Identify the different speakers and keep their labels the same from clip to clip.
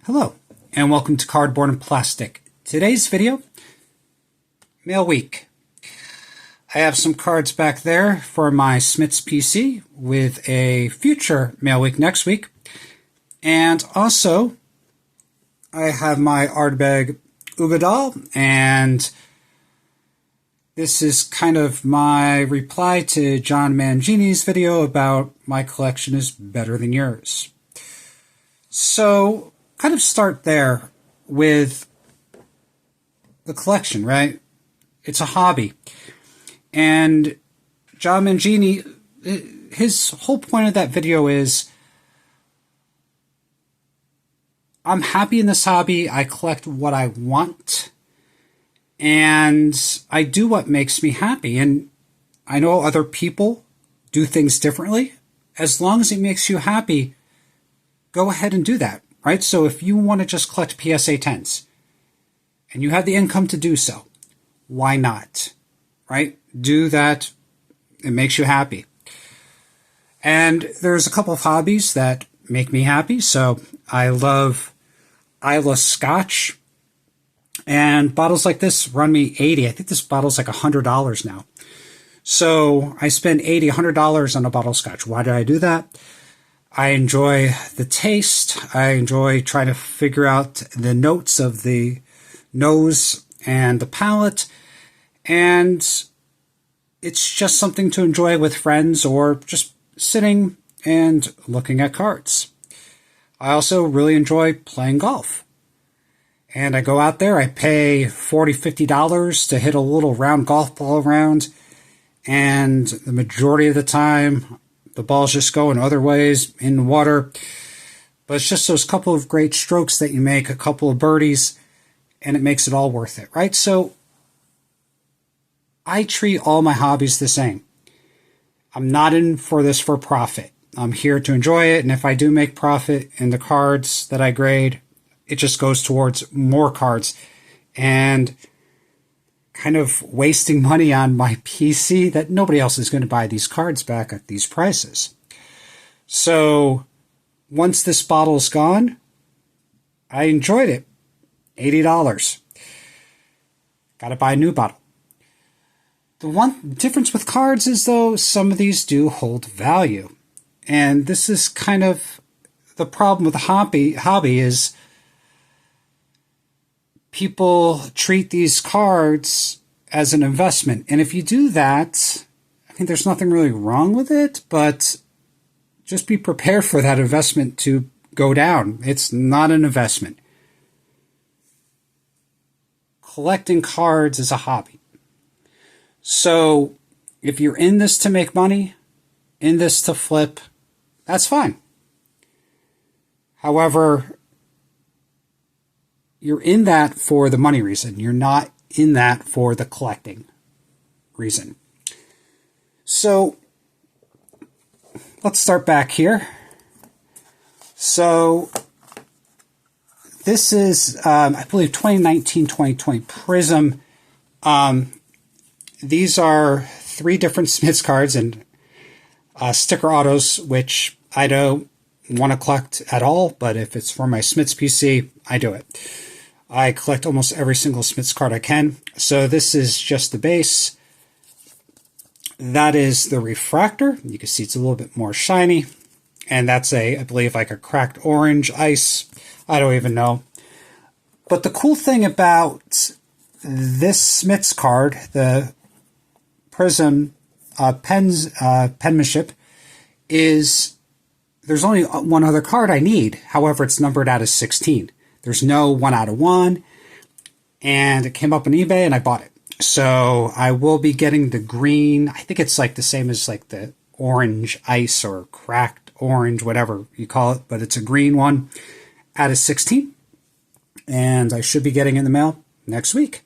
Speaker 1: Hello, and welcome to Cardboard and Plastic. Today's video, Mail Week. I have some cards back there for my Smith's PC with a future Mail Week next week. And also, I have my Ardbeg Ugadal, and this is kind of my reply to John Mangini's video about my collection is better than yours. So, kind of start there with the collection, right? It's a hobby. And John Mangini, his whole point of that video is, I'm happy in this hobby. I collect what I want. And I do what makes me happy. And I know other people do things differently. As long as it makes you happy, go ahead and do that. Right? So if you want to just collect PSA 10s and you have the income to do so, why not? Right? Do that. It makes you happy. And there's a couple of hobbies that make me happy. So I love Islay Scotch. And bottles like this run me $80. I think this bottle's like $100 now. So I spend $80, $100 on a bottle of Scotch. Why did I do that? I enjoy the taste. I enjoy trying to figure out the notes of the nose and the palate. And it's just something to enjoy with friends or just sitting and looking at cards. I also really enjoy playing golf. And I go out there, I pay $40, $50 to hit a little round golf ball around. And the majority of the time, the ball's just going other ways in the water. But it's just those couple of great strokes that you make, a couple of birdies, and it makes it all worth it, right? So I treat all my hobbies the same. I'm not in for this for profit. I'm here to enjoy it, and if I do make profit in the cards that I grade, it just goes towards more cards. And kind of wasting money on my PC that nobody else is going to buy these cards back at these prices. So once this bottle is gone, I enjoyed it. $80. Got to buy a new bottle. The one difference with cards is, though, some of these do hold value. And this is kind of the problem with the hobby is people treat these cards as an investment. And if you do that, I think there's nothing really wrong with it, but just be prepared for that investment to go down. It's not an investment. Collecting cards is a hobby. So if you're in this to make money, in this to flip, that's fine. However, you're in that for the money reason. You're not in that for the collecting reason. So let's start back here. So this is, I believe, 2019-2020 Prism. These are 3 different Smith's cards and sticker autos, which I don't want to collect at all, but if it's for my Smith's PC, I do it. I collect almost every single Smith's card I can. So this is just the base. That is the refractor. You can see it's a little bit more shiny. And that's I believe, like a cracked orange ice. I don't even know. But the cool thing about this Smith's card, the Prism penmanship, is there's only one other card I need. However, it's numbered out of 16. There's no 1 out of 1. And it came up on eBay and I bought it. So I will be getting the green. I think it's like the same as like the orange ice or cracked orange, whatever you call it. But it's a green one out of 16. And I should be getting it in the mail next week.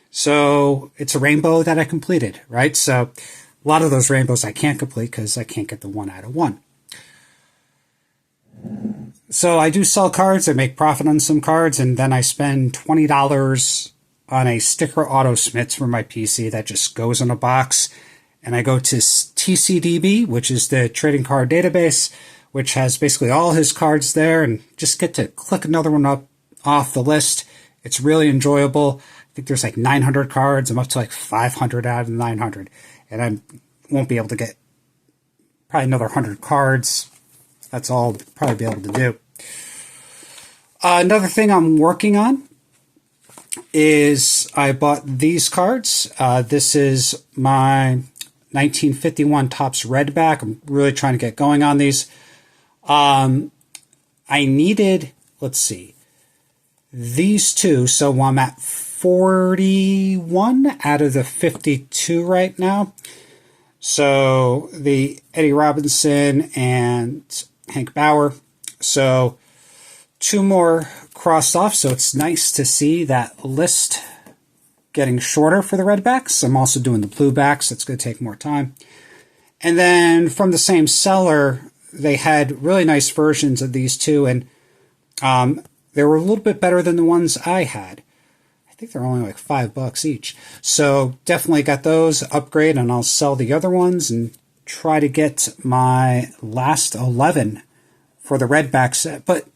Speaker 1: So it's a rainbow that I completed, right? So a lot of those rainbows I can't complete because I can't get the 1 out of 1. So I do sell cards. I make profit on some cards, and then I spend $20 on a sticker auto Smith's for my PC that just goes in a box. And I go to TCDB, which is the trading card database, which has basically all his cards there, and just get to click another one up off the list. It's really enjoyable. I think there's like 900 cards. I'm up to like 500 out of the 900, and I won't be able to get probably another 100 cards. That's all I'll probably be able to do. Another thing I'm working on is I bought these cards. This is my 1951 Topps Redback. I'm really trying to get going on these. I needed, let's see, these two. So I'm at 41 out of the 52 right now. So the Eddie Robinson and Hank Bauer. So 2 more crossed off. So it's nice to see that list getting shorter for the Redbacks. I'm also doing the Bluebacks. It's going to take more time. And then from the same seller, they had really nice versions of these two, and they were a little bit better than the ones I had. I think they're only like $5 each. So definitely got those, upgrade, and I'll sell the other ones and try to get my last 11 for the Redback set. But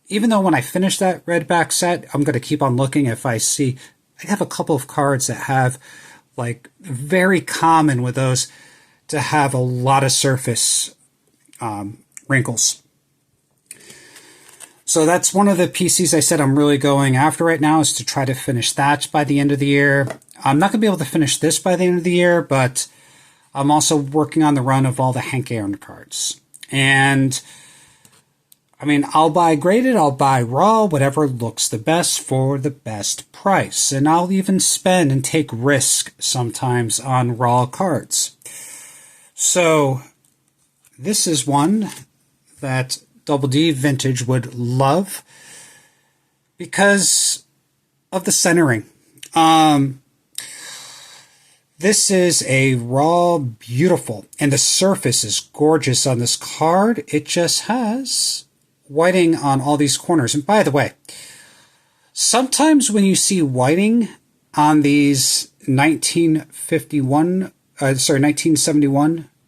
Speaker 1: even though when I finish that Redback set, I'm going to keep on looking if I see. I have a couple of cards that have, like, very common with those to have a lot of surface wrinkles. So that's one of the PCs I said I'm really going after right now, is to try to finish that by the end of the year. I'm not going to be able to finish this by the end of the year, but I'm also working on the run of all the Hank Aaron cards. And I mean, I'll buy graded, I'll buy raw, whatever looks the best for the best price. And I'll even spend and take risk sometimes on raw cards. So this is one that Double D Vintage would love because of the centering. This is a raw, beautiful, and the surface is gorgeous on this card. It just has whiting on all these corners. And by the way, sometimes when you see whiting on these 1971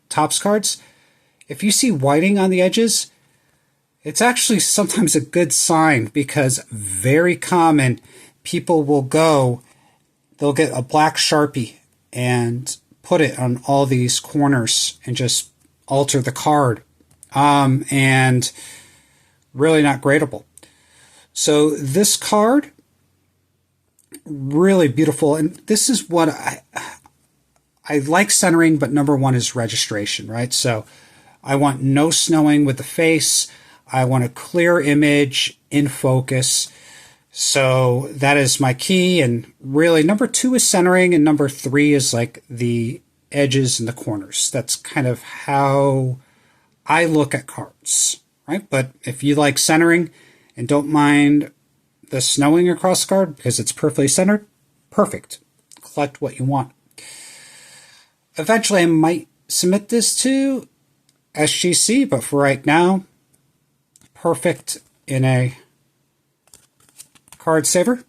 Speaker 1: Topps cards, if you see whiting on the edges, it's actually sometimes a good sign, because very common, people will they'll get a black Sharpie and put it on all these corners and just alter the card. And really not gradable. So this card, really beautiful. And this is what I like centering, but number one is registration, right? So I want no snowing with the face. I want a clear image in focus. So that is my key. And really number 2 is centering, and number 3 is like the edges and the corners. That's kind of how I look at cards. Right? But if you like centering and don't mind the snowing across the card because it's perfectly centered, perfect. Collect what you want. Eventually I might submit this to SGC, but for right now, perfect in a card saver.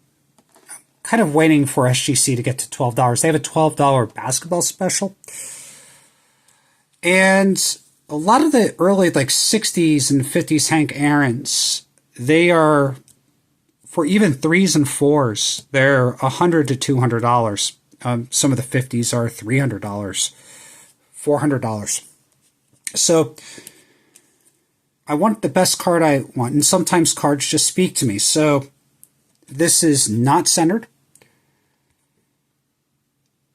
Speaker 1: I'm kind of waiting for SGC to get to $12. They have a $12 basketball special. And a lot of the early, like, 60s and 50s Hank Aaron's, they are, for even 3s and 4s, they're $100 to $200. Some of the 50s are $300, $400. So I want the best card I want, and sometimes cards just speak to me. So this is not centered,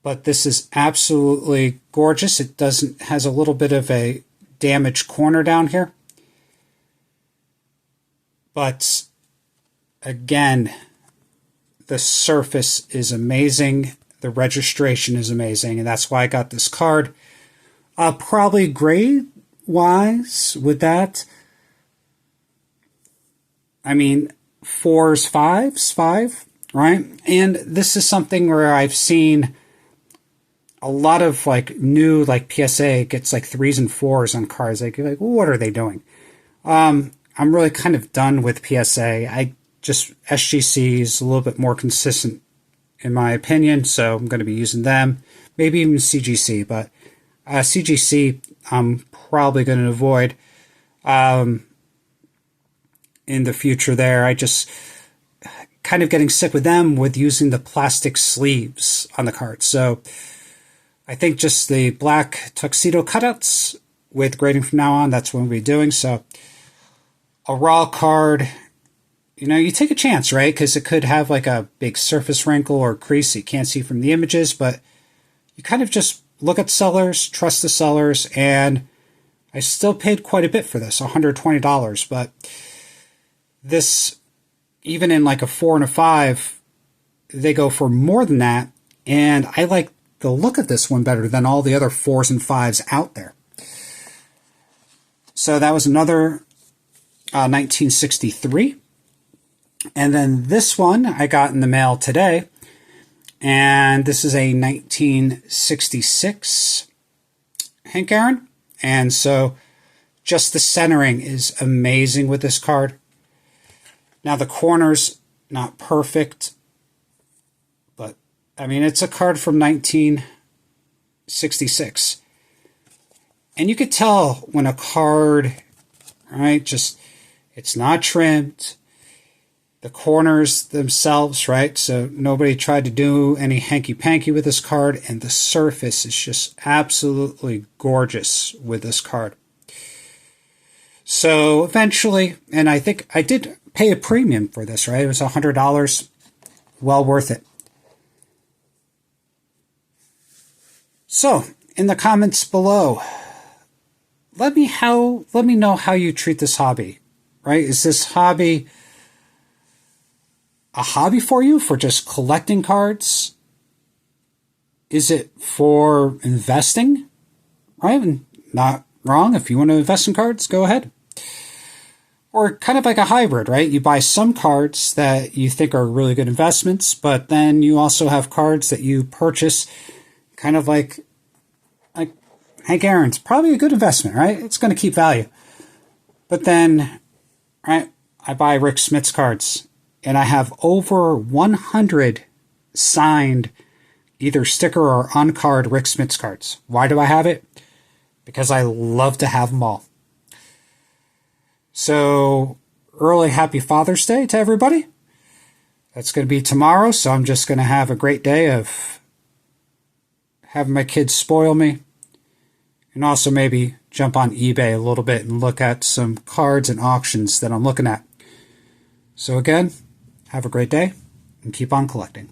Speaker 1: but this is absolutely gorgeous. It has a little bit of a damaged corner down here, but again, the surface is amazing, the registration is amazing, and that's why I got this card. Probably grade wise with that, I mean, 4s, 5s, 5, right? And this is something where I've seen a lot of, like, new, like, PSA gets like 3s and 4s on cards. Like, you're like, well, what are they doing? I'm really kind of done with PSA. SGC is a little bit more consistent in my opinion, so I'm going to be using them. Maybe even CGC, but CGC I'm probably going to avoid. in the future there. I just kind of getting sick with them with using the plastic sleeves on the cards. So I think just the black tuxedo cutouts with grading from now on, that's what we'll be doing. So a raw card, you take a chance, right? Because it could have like a big surface wrinkle or crease you can't see from the images, but you kind of just look at sellers, trust the sellers, and I still paid quite a bit for this, $120, but this, even in like a 4 and a 5, they go for more than that, and I like the look of this one better than all the other 4s and 5s out there. So that was another 1963. And then this one I got in the mail today, and this is a 1966 Hank Aaron. And so just the centering is amazing with this card. Now the corners, not perfect, but I mean, it's a card from 1966. And you could tell when a card, right, just, it's not trimmed. The corners themselves, right? So nobody tried to do any hanky-panky with this card, and the surface is just absolutely gorgeous with this card. So eventually, and I think I did pay a premium for this, right? It was $100, well worth it. So in the comments below, let me know how you treat this hobby, right? Is this hobby a hobby for you, for just collecting cards? Is it for investing? Right? And not wrong. If you want to invest in cards, go ahead. Or kind of like a hybrid, right? You buy some cards that you think are really good investments, but then you also have cards that you purchase kind of like Hank Aaron's probably a good investment, right? It's going to keep value. But then, right, I buy Rick Smith's cards, and I have over 100 signed either sticker or on-card Rick Smith's cards. Why do I have it? Because I love to have them all. So, early happy Father's Day to everybody. That's going to be tomorrow, so I'm just going to have a great day of having my kids spoil me. And also maybe jump on eBay a little bit and look at some cards and auctions that I'm looking at. So again, have a great day and keep on collecting.